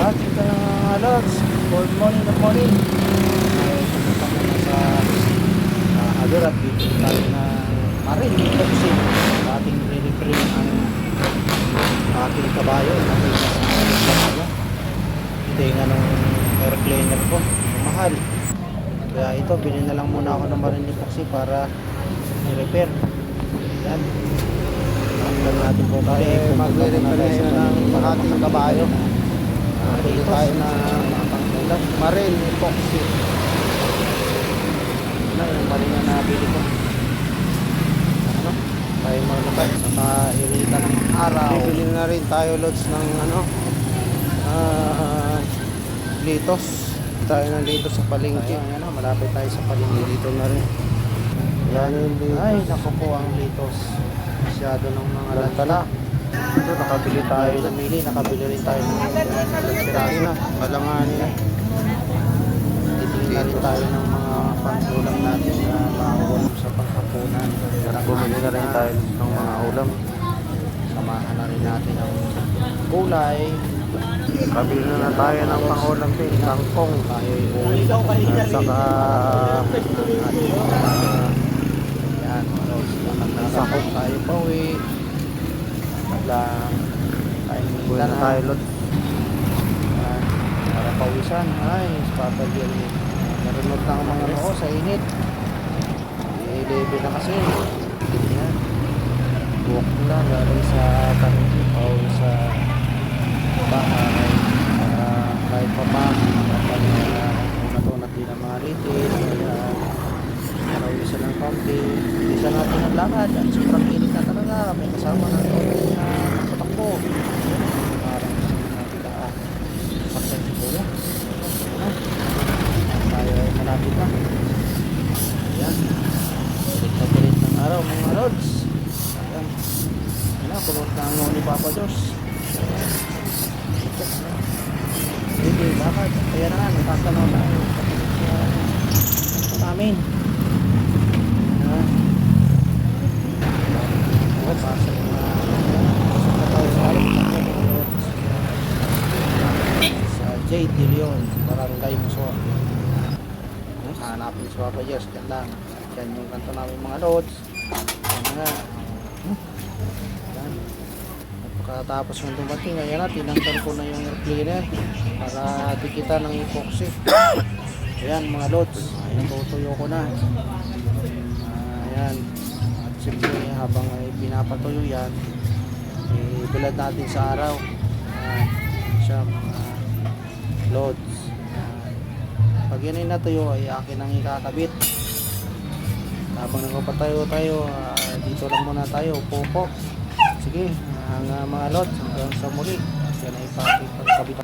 lahat, ito ng lods. Good morning, good morning. Pupunta muna sa Agor at dito tayo na marin epoxy. Ating re-reprint ang ating kabayo. Ito yung anong air cleaner ko. Mahal. Kaya ito, bilhin na lang muna ako ng marin epoxy para i-repair. Yan. Ang natin po tayo. Magre-repair na ng ating kabayo. Pili tayo na pangkulat. Marine epoxy. Ano yung marin na nabili ko. Ano? Tayo maglabas sa mairita ng araw. Bibili na rin tayo loads ng litos. Tayo ng litos sa palengke. Ayan, malapit tayo sa palengke. Dito na rin. Yan yung litos. Ay, naku po ang litos. Masyado ng mga Lantala. Ito, nakabili tayo. Nakabili rin tayo ng piraso na. Malanganin na. Titingin na rin tayo ng mga pangkulang natin na makaulam sa pangkapunan. Bumili na rin tayo ng mga ulam. Samahan na rin natin ang kulay. Kabili na tayo ng pangulam din. Kangkong. Tayo uwi na. At saka Yan, sakop tayo pa uwi. Lang tayo uwi na tayo loads. Para pawisan. Ay, Papa Jerry. Narunod na ang mga noo sa init. 11 na kasi. Yan. Buwak na galing sa tanong o sa bahay. Kahit pa pa unat-unat din ang mga litis. Kaya pawisan ng konti. Isa natin ang lakad. At sobrang init na talaga. May kasama na ito. Patakbo. Parang sakit siguro. Tayo ay malapit na. Ayan. Pilit na pilit ng araw mga roads. Ayan. Ayan. Kulot na ang noon ni Papa Diyos. Hindi, bakit? Kaya na nga, nagkakalaw tayo. Ito namin. Ayan. Pasok na tayo sa alam sa J. De Leon, Barangay Musor. Hanapin si Papa Jess, dyan lang. Dyan yung kanto namin mga loads. Yan nga. Yan. At pagkatapos ng dumating, ayan na, tinanggal ko na yung air cleaner para dikitan ng epoxy. Ayan mga loads, natutuyo ko na. Ayan. At siyempre habang pinapatuyo yan, ibilad natin sa araw. Siya mga loads. Pag yan ay natuyo ay akin ang ikakabit. Habang nagpapatayo tayo, dito lang muna tayo, upo. Sige, ang mga loads hanggang sa muli. Yan ay pagkabit.